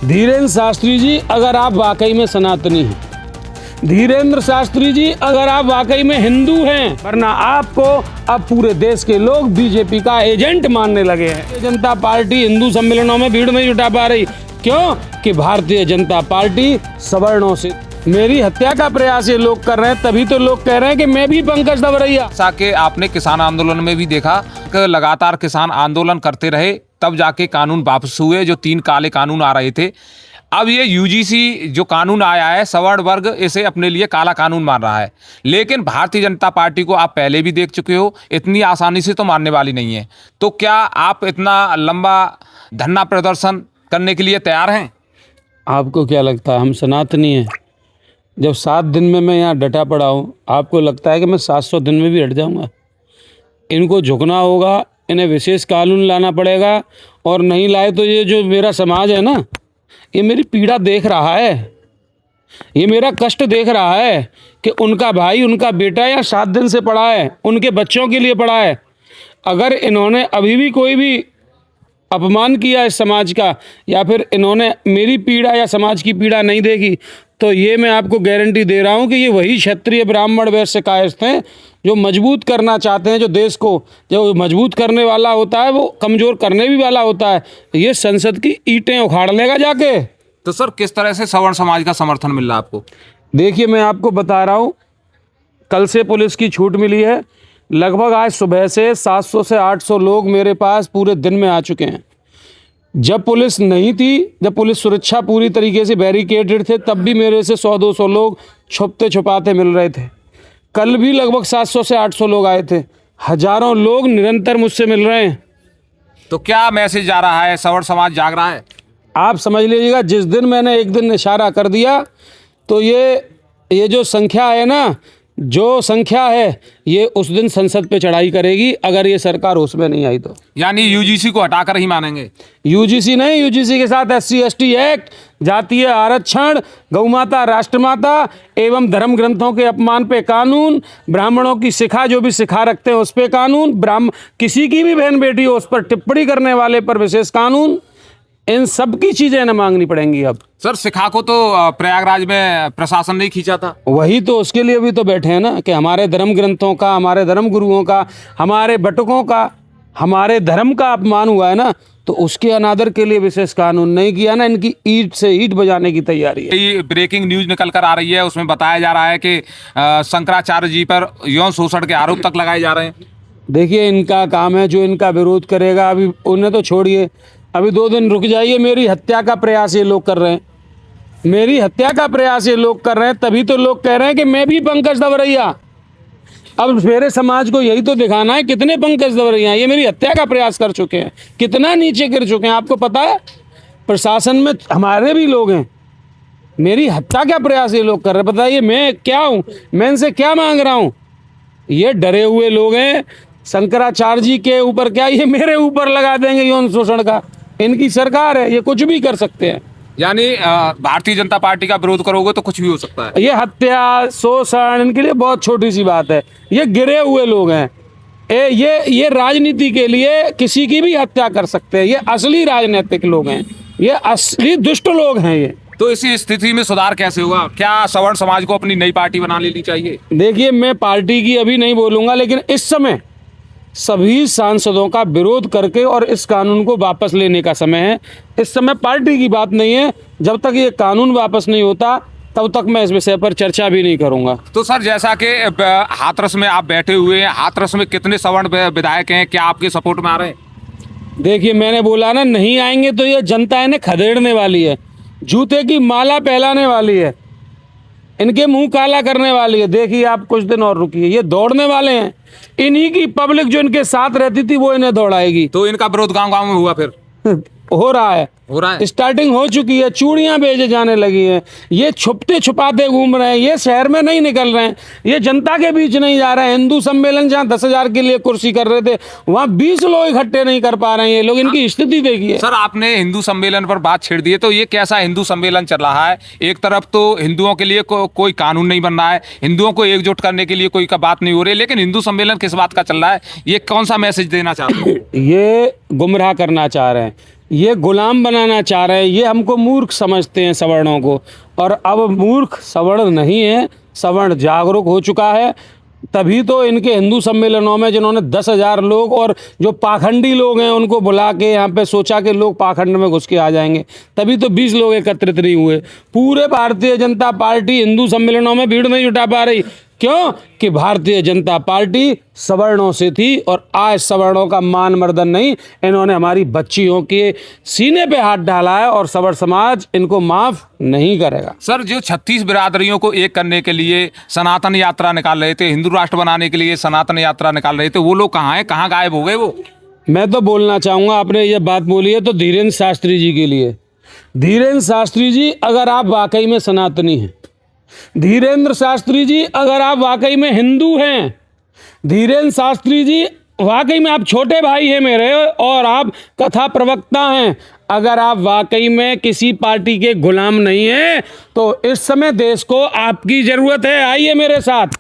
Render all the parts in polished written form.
धीरेन्द्र शास्त्री जी, अगर आप वाकई में सनातनी हैं, धीरेन्द्र शास्त्री जी अगर आप वाकई में हिंदू हैं, वरना आपको अब पूरे देश के लोग बीजेपी का एजेंट मानने लगे हैं। भारतीय जनता पार्टी हिंदू सम्मेलनों में भीड़ नहीं जुटा पा रही, क्यों? कि भारतीय जनता पार्टी सवर्णों से मेरी हत्या का प्रयास ये लोग कर रहे हैं, तभी तो लोग कह रहे हैं कि मैं भी पंकज दबरैया। के आपने किसान आंदोलन में भी देखा कि लगातार किसान आंदोलन करते रहे, तब जाके कानून वापस हुए, जो 3 काले कानून आ रहे थे। अब ये यूजीसी जो कानून आया है, सवर्ण वर्ग इसे अपने लिए काला कानून मान रहा है, लेकिन भारतीय जनता पार्टी को आप पहले भी देख चुके हो, इतनी आसानी से तो मानने वाली नहीं है। तो क्या आप इतना लंबा धरना प्रदर्शन करने के लिए तैयार हैं? आपको क्या लगता है हम सनातनी हैं? जब 7 दिन में मैं यहाँ डटा पड़ा हूँ, आपको लगता है कि मैं 700 दिन में भी हट जाऊँगा? इनको झुकना होगा, इन्हें विशेष कानून लाना पड़ेगा, और नहीं लाए तो ये जो मेरा समाज है ना, ये मेरी पीड़ा देख रहा है, ये मेरा कष्ट देख रहा है कि उनका भाई, उनका बेटा यहाँ 7 दिन से पड़ा है, उनके बच्चों के लिए पड़ा है। अगर इन्होंने अभी भी कोई भी अपमान किया इस समाज का, या फिर इन्होंने मेरी पीड़ा या समाज की पीड़ा नहीं देखी, तो ये मैं आपको गारंटी दे रहा हूँ कि ये वही क्षत्रिय ब्राह्मण वैश्य कायस्थ हैं जो मजबूत करना चाहते हैं, जो देश को जो मजबूत करने वाला होता है वो कमज़ोर करने भी वाला होता है। ये संसद की ईंटें उखाड़ लेगा जाके। तो सर, किस तरह से सवर्ण समाज का समर्थन मिल रहा है आपको? देखिए, मैं आपको बता रहा हूँ, कल से पुलिस की छूट मिली है। लगभग आज सुबह से 700 से 800 लोग मेरे पास पूरे दिन में आ चुके हैं। जब पुलिस नहीं थी, जब पुलिस सुरक्षा पूरी तरीके से बैरिकेडेड थे, तब भी मेरे से 100-200 लोग छुपते छुपाते मिल रहे थे। कल भी लगभग 700 से 800 लोग आए थे। हजारों लोग निरंतर मुझसे मिल रहे हैं। तो क्या मैसेज जा रहा है? सवर्ण समाज जाग रहा है? आप समझ लीजिएगा, जिस दिन मैंने एक दिन इशारा कर दिया, तो ये जो संख्या है ना, जो संख्या है, ये उस दिन संसद पे चढ़ाई करेगी, अगर ये सरकार उसमें नहीं आई तो। यानी यूजीसी को हटाकर ही मानेंगे? यूजीसी नहीं, यूजीसी के साथ SC/ST एक्ट, जातीय आरक्षण, गौमाता राष्ट्रमाता एवं धर्म ग्रंथों के अपमान पे कानून, ब्राह्मणों की शिखा जो भी शिखा रखते हैं उस पे कानून, किसी की भी बहन बेटी हो उस पर टिप्पणी करने वाले पर विशेष कानून, इन सब की चीजें न मांगनी पड़ेंगी अब। सर, शिखा को तो प्रयागराज में प्रशासन ने खींचा था। वही तो, उसके लिए भी तो बैठे हैं ना, कि हमारे धर्म ग्रंथों का, हमारे धर्म गुरुओं का, हमारे बटुकों का, हमारे धर्म का अपमान हुआ है ना, तो उसके अनादर के लिए विशेष कानून नहीं किया ना। इनकी ईंट से ईंट बजाने की तैयारी है। ये ब्रेकिंग न्यूज निकल कर आ रही है, उसमें बताया जा रहा है कि शंकराचार्य जी पर यौन शोषण के आरोप तक लगाए जा रहे हैं। देखिए, इनका काम है, जो इनका विरोध करेगा, अभी उन्हें तो छोड़िए, अभी 2 दिन रुक जाइए। मेरी हत्या का प्रयास ये लोग कर रहे हैं, मेरी हत्या का प्रयास ये लोग कर रहे हैं, तभी तो लोग कह रहे हैं कि मैं भी पंकज दबरैया। अब मेरे समाज को यही तो दिखाना है, कितने पंकज दबरैया ये मेरी हत्या का प्रयास कर चुके हैं, कितना नीचे गिर चुके हैं। आपको पता है, प्रशासन में हमारे भी लोग हैं, मेरी हत्या का प्रयास ये लोग कर रहे हैं। बताइए मैं क्या हूँ, मैं इनसे क्या मांग रहा हूँ? ये डरे हुए लोग हैं। शंकराचार्य जी के ऊपर क्या, ये मेरे ऊपर लगा देंगे यौन शोषण का। इनकी सरकार है, ये कुछ भी कर सकते हैं। यानी भारतीय जनता पार्टी का विरोध करोगे तो कुछ भी हो सकता है। ये हत्या, शोषण इनके लिए बहुत छोटी सी बात है। ये गिरे हुए लोग हैं, ये राजनीति के लिए किसी की भी हत्या कर सकते हैं। ये असली राजनीतिक लोग हैं, ये असली दुष्ट लोग हैं ये। तो इसी स्थिति में सुधार कैसे होगा? क्या सवर्ण समाज को अपनी नई पार्टी बना लेनी चाहिए? देखिए, मैं पार्टी की अभी नहीं बोलूँगा, लेकिन इस समय सभी सांसदों का विरोध करके और इस कानून को वापस लेने का समय है। इस समय पार्टी की बात नहीं है। जब तक ये कानून वापस नहीं होता, तब तक मैं इस विषय पर चर्चा भी नहीं करूंगा। तो सर, जैसा कि हाथरस में आप बैठे हुए हैं, हाथरस में कितने सवर्ण विधायक हैं, क्या आपके सपोर्ट में आ रहे हैं? देखिए, मैंने बोला ना, नहीं आएंगे तो ये जनता इन्हें खदेड़ने वाली है, जूते की माला पहलाने वाली है, इनके मुंह काला करने वाली है। देखिए, आप कुछ दिन और रुकिए, ये दौड़ने वाले हैं। इन्हीं की पब्लिक जो इनके साथ रहती थी वो इन्हें दौड़ाएगी। तो इनका विरोध गांव-गांव में हुआ फिर? हो रहा है, हो रहा है। स्टार्टिंग हो चुकी है, चूड़ियां बेचे जाने लगी हैं। ये छुपते छुपाते घूम रहे हैं, ये शहर में नहीं निकल रहे हैं, ये जनता के बीच नहीं जा रहे हैं। हिंदू सम्मेलन जहाँ 10,000 के लिए कुर्सी कर रहे थे, वहाँ 20 लोग इकट्ठे नहीं कर पा रहे हैं ये लोग। इनकी स्थिति देखिए। सर, आपने हिंदू सम्मेलन पर बात छेड़ दी है, तो ये कैसा हिंदू सम्मेलन चल रहा है? एक तरफ तो हिंदुओं के लिए कोई कानून नहीं बन रहा है, हिंदुओं को एकजुट करने के लिए कोई का बात नहीं हो रही, लेकिन हिंदू सम्मेलन किस बात का चल रहा है? ये कौन सा मैसेज देना चाहते हैं? ये गुमराह करना चाह रहे हैं। ये गुलाम बनाना चाह रहे हैं, ये हमको मूर्ख समझते हैं सवर्णों को। और अब मूर्ख सवर्ण नहीं है, सवर्ण जागरूक हो चुका है। तभी तो इनके हिंदू सम्मेलनों में जिन्होंने 10,000 लोग और जो पाखंडी लोग हैं उनको बुला के यहाँ पे सोचा कि लोग पाखंड में घुस के आ जाएंगे, तभी तो 20 लोग एकत्रित नहीं हुए। पूरे भारतीय जनता पार्टी हिंदू सम्मेलनों में भीड़ नहीं जुटा पा रही। क्यों? कि भारतीय जनता पार्टी सवर्णों से थी और आज सवर्णों का मान मर्दन नहीं, इन्होंने हमारी बच्चियों के सीने पे हाथ डाला है और सवर्ण समाज इनको माफ नहीं करेगा। सर, जो 36 बिरादरियों को एक करने के लिए सनातन यात्रा निकाल रहे थे, हिंदू राष्ट्र बनाने के लिए सनातन यात्रा निकाल रहे थे, वो लोग कहाँ हैं? कहाँ गायब हो गए वो? मैं तो बोलना चाहूँगा, आपने ये बात बोली है तो धीरेन्द्र शास्त्री जी के लिए। धीरेन्द्र शास्त्री जी, अगर आप वाकई में सनातनी हैं, धीरेन्द्र शास्त्री जी अगर आप वाकई में हिंदू हैं, धीरेन्द्र शास्त्री जी वाकई में आप छोटे भाई हैं मेरे और आप कथा प्रवक्ता हैं, अगर आप वाकई में किसी पार्टी के गुलाम नहीं हैं तो इस समय देश को आपकी ज़रूरत है। आइए मेरे साथ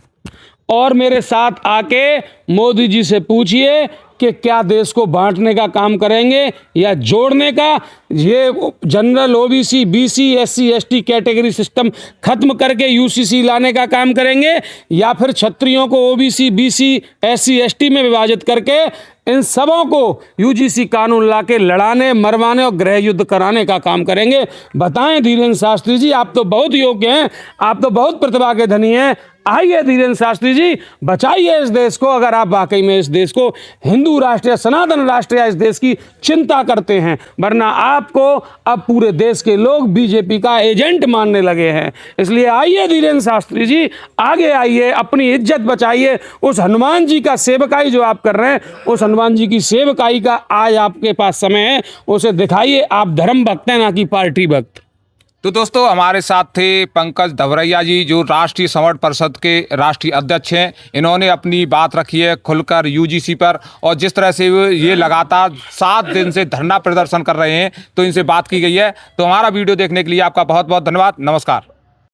और मेरे साथ आके मोदी जी से पूछिए कि क्या देश को बांटने का काम करेंगे या जोड़ने का। ये general OBC BC SC ST category system खत्म करके यूसीसी लाने का काम करेंगे या फिर क्षत्रियों को ओबीसी बीसी एससी एसटी में विभाजित करके इन सबों को यूजीसी कानून लाके लड़ाने मरवाने और गृह युद्ध कराने का काम करेंगे। बताएं धीरेन्द्र शास्त्री जी, आप तो बहुत योग्य हैं, आप तो बहुत प्रतिभा के धनी हैं। आइए धीरेन्द्र शास्त्री जी, बचाइए इस देश को अगर आप वाकई में इस देश को हिंदू राष्ट्र या सनातन राष्ट्र या इस देश की चिंता करते हैं, वरना आपको अब पूरे देश के लोग बीजेपी का एजेंट मानने लगे हैं। इसलिए आइए धीरेन्द्र शास्त्री जी, आगे आइए, अपनी इज्जत बचाइए। उस हनुमान जी का सेवकाई जो आप कर रहे हैं, उस हनुमान जी की सेवकाई का आज आपके पास समय है, उसे दिखाइए। आप धर्म भक्त हैं, ना कि पार्टी भक्त। तो दोस्तों, हमारे साथ थे पंकज धवरैया जी, जो राष्ट्रीय सवर्ण परिषद के राष्ट्रीय अध्यक्ष हैं। इन्होंने अपनी बात रखी है खुलकर यूजीसी पर, और जिस तरह से ये लगातार 7 दिन से धरना प्रदर्शन कर रहे हैं, तो इनसे बात की गई है। तो हमारा वीडियो देखने के लिए आपका बहुत बहुत धन्यवाद। नमस्कार।